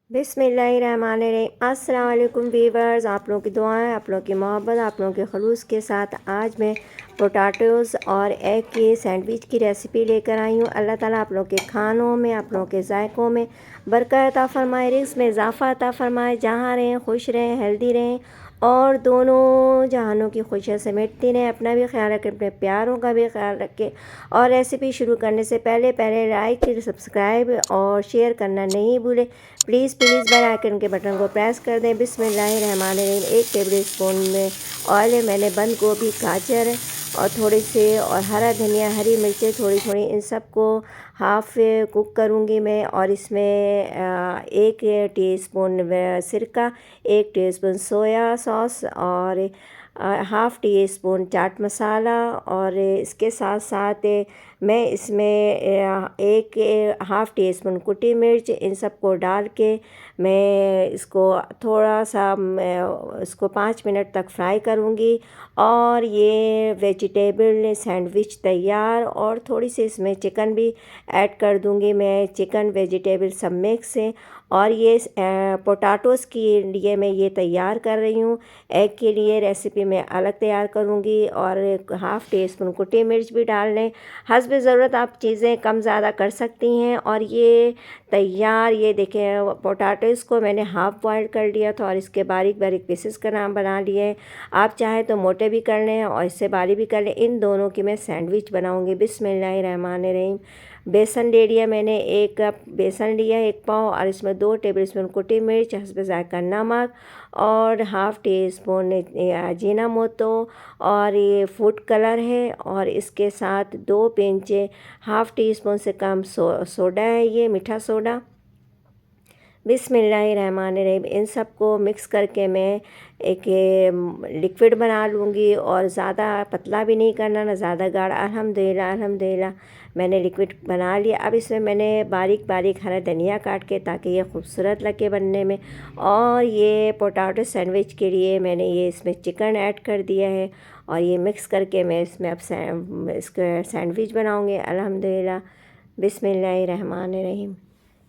बिस्मिल्लाहिर्रहमानिर्रहीम। अस्सलाम वालेकुम वीवर्स, आप लोगों की दुआएं, आप लोगों की मोहब्बत, आप लोगों के खलूस के साथ आज मैं पोटैटोज़ और एग के सैंडविच की रेसिपी लेकर आई हूँ। अल्लाह ताला आप लोगों के खानों में, आप लोगों के जायकों में बरकत अता फ़रमाए, रिज़्क़ में इज़ाफ़ा अता फ़रमाए, जहाँ रहें खुश रहें, हेल्दी रहें और दोनों जहानों की खुशियाँ समेटती रहें। अपना भी ख्याल रखें, अपने प्यारों का भी ख्याल रखें। और रेसिपी शुरू करने से पहले लाइक, सब्सक्राइब और शेयर करना नहीं भूलें। प्लीज़ बेल आइकन के बटन को प्रेस कर दें। बिस्मिल्लाहिर्रहमानिर्रहीम। 1 टेबल स्पून में ऑयल है। मैंने बंद गोभी, गाजर और थोड़े से और हरा धनिया, हरी मिर्चें थोड़ी थोड़ी, इन सबको हाफ़ कुक करूँगी मैं। और इसमें 1 टीस्पून सिरका, 1 टीस्पून सोया सॉस और half tea spoon chaat masala. और इसके साथ साथ मैं इसमें एक हाफ़ टी स्पून कुटी मिर्च, इन सब को डाल के मैं इसको थोड़ा सा इसको 5 मिनट तक फ्राई करूँगी। और ये वेजिटेबल सैंडविच तैयार। और थोड़ी सी इसमें चिकन भी ऐड कर दूँगी मैं, चिकन वेजिटेबल सब मिक्स है। और ये पोटैटोज़ के लिए मैं ये तैयार कर रही हूँ। एग के लिए रेसिपी मैं अलग तैयार करूँगी। और हाफ़ टी स्पून कुटी मिर्च भी डाल लें। हस्ब ज़रूरत आप चीज़ें कम ज़्यादा कर सकती हैं। और ये तैयार, ये देखें, पोटैटोज़ को मैंने हाफ़ बॉयल कर लिया था और इसके बारीक बारीक पीसेस बना लिए। आप चाहें तो मोटे भी कर लें और इससे बारीक भी कर लें। इन दोनों की मैं सैंडविच बनाऊँगी। बिस्मिल्लाहिर्रहमानिर्रहीम। बेसन ले लिया मैंने, 1 कप बेसन लिया, 1 पाव। और इसमें 2 टेबल स्पून कुटी मिर्च, हस्ब ज़ायक़ा नमक और हाफ़ टी स्पून अजीनामोटो और ये फूड कलर है। और इसके साथ 2 पिंच हाफ़ टी स्पून से कम सोडा है, ये मीठा सोडा। बिस्मिल्लाहिर्रहमानिर्रहीम। इन सब को मिक्स करके मैं एक लिक्विड बना लूँगी। और ज़्यादा पतला भी नहीं करना, ना ज़्यादा गाढ़ा। अल्हम्दुलिल्लाह मैंने लिक्विड बना लिया। अब इसमें मैंने बारीक बारीक हरा धनिया काट के, ताकि ये खूबसूरत लगे बनने में। और ये पोटैटो सैंडविच के लिए मैंने ये इसमें चिकन ऐड कर दिया है। और ये मिक्स करके मैं इसमें अब इसका सैंडविच बनाऊँगी। अल्हम्दुलिल्लाह। बिस्मिल्लाहिर्रहमानिर्रहीम।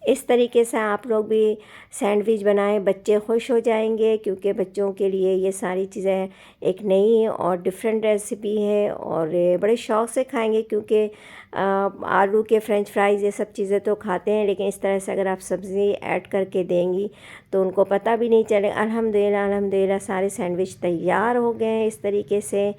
इस तरीके से आप लोग भी सैंडविच बनाएं, बच्चे खुश हो जाएंगे, क्योंकि बच्चों के लिए ये सारी चीज़ें एक नई और डिफरेंट रेसिपी है और ये बड़े शौक़ से खाएंगे। क्योंकि आलू के फ्रेंच फ्राइज़ ये सब चीज़ें तो खाते हैं, लेकिन इस तरह से अगर आप सब्ज़ी ऐड करके देंगी तो उनको पता भी नहीं चलेगा। अल्हम्दुलिल्लाह सारे सैंडविच तैयार हो गए हैं इस तरीके से।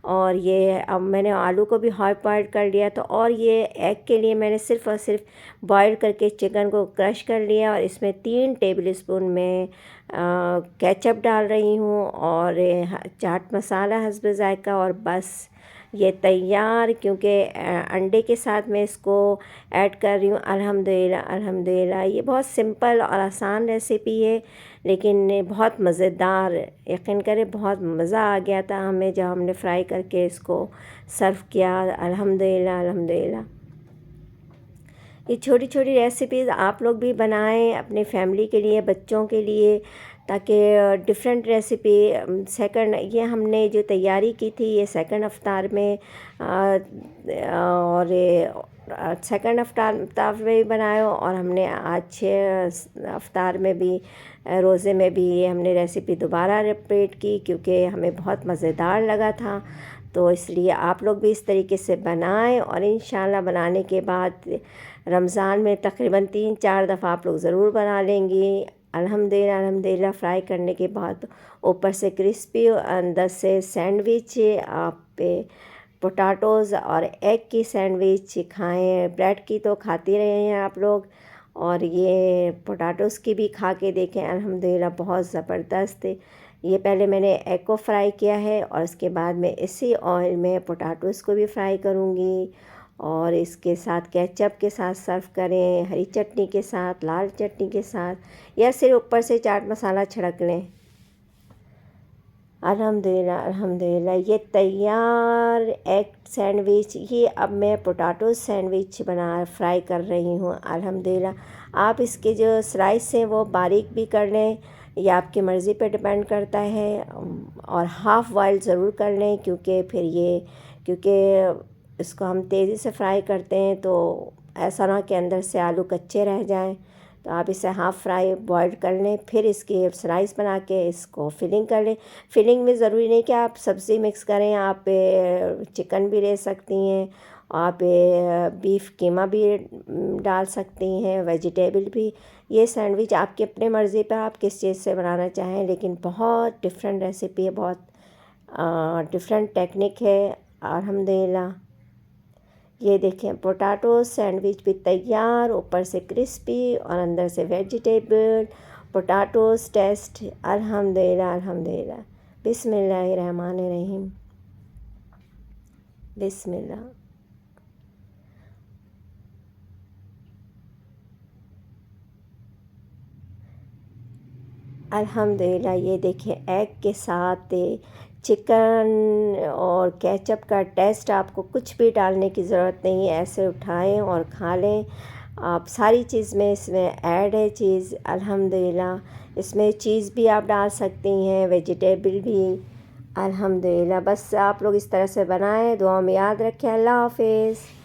और ये अब मैंने आलू को भी हाफ बॉयल कर लिया। तो और ये एग के लिए मैंने सिर्फ़ और सिर्फ बॉयल करके चिकन को क्रश कर लिया। और इसमें 3 टेबल स्पून में केचप डाल रही हूँ और चाट मसाला हस्ब ज़ायक़ा। और बस ये तैयार, क्योंकि अंडे के साथ मैं इसको ऐड कर रही हूँ। अल्हम्दुलिल्लाह ये बहुत सिंपल और आसान रेसिपी है, लेकिन बहुत मज़ेदार। यकीन करें बहुत मज़ा आ गया था हमें जब हमने फ्राई करके इसको सर्व किया। अल्हम्दुलिल्लाह। ये छोटी छोटी रेसिपीज़ आप लोग भी बनाएं अपने फैमिली के लिए, बच्चों के लिए, ताकि डिफरेंट रेसिपी। सेकंड ये हमने जो तैयारी की थी ये सेकंड अफ्तार में और सेकंड अफ्तार में भी बनाए। और हमने आज अफ्तार में भी, रोज़े में भी ये हमने रेसिपी दोबारा रिपीट की, क्योंकि हमें बहुत मज़ेदार लगा था। तो इसलिए आप लोग भी इस तरीके से बनाएं। और इंशाल्लाह बनाने के बाद रमज़ान में तकरीबन 3-4 दफ़ा आप लोग ज़रूर बना लेंगी। अल्हम्दुलिल्लाह फ्राई करने के बाद ऊपर से क्रिस्पी और अंदर से सैंडविच। आप पोटैटोज़ और एग की सैंडविच खाएं। ब्रेड की तो खाते रहे हैं आप लोग, और ये पोटैटोज़ की भी खा के देखें। अल्हम्दुलिल्लाह बहुत ज़बरदस्त है। ये पहले मैंने एग को फ्राई किया है और इसके बाद मैं इसी ऑयल में पोटैटोज़ को भी फ्राई करूँगी। और इसके साथ केचप के साथ सर्व करें, हरी चटनी के साथ, लाल चटनी के साथ, या सिर्फ ऊपर से चाट मसाला छिड़क लें। अल्हम्दुलिल्लाह ये तैयार एग सैंडविच। ये अब मैं पोटैटो सैंडविच फ्राई कर रही हूँ। अल्हम्दुलिल्लाह आप इसके जो स्लाइस हैं वो बारीक भी कर लें, ये आपकी मर्ज़ी पे डिपेंड करता है। और हाफ़ बॉयल ज़रूर कर लें, क्योंकि इसको हम तेज़ी से फ्राई करते हैं तो ऐसा ना कि अंदर से आलू कच्चे रह जाएं। तो तो आप इसे हाफ़ फ्राई बॉयल कर लें, फिर इसकी स्लाइस बना के इसको फिलिंग कर लें। फिलिंग में ज़रूरी नहीं कि आप सब्ज़ी मिक्स करें, आप चिकन भी ले सकती हैं, आप बीफ कीमा भी डाल सकती हैं, वेजिटेबल भी। ये सैंडविच आपकी अपने मर्ज़ी पे आप किस चीज़ से बनाना चाहें, लेकिन बहुत डिफरेंट रेसिपी है, बहुत डिफरेंट टेक्निक है। अल्हम्दुलिल्लाह ये देखें पोटैटो सैंडविच भी तैयार, ऊपर से क्रिस्पी और अंदर से वेजिटेबल पोटैटोस टेस्ट। अल्हम्दुलिल्लाह अल्हम्दुलिल्लाह। बिस्मिल्लाहिर्रहमानिर्रहीम। बिस्मिल्लाह। अल्हम्दुलिल्लाह ये देखिए एग के साथ चिकन और केचप का टेस्ट, आपको कुछ भी डालने की ज़रूरत नहीं है, ऐसे उठाएं और खा लें आप। सारी चीज़ में इसमें ऐड है चीज़। अल्हम्दुलिल्लाह इसमें चीज़ भी आप डाल सकती हैं, वेजिटेबल भी। अल्हम्दुलिल्लाह बस आप लोग इस तरह से बनाएं। दुआ में याद रखें। अल्लाह हाफ़िज़।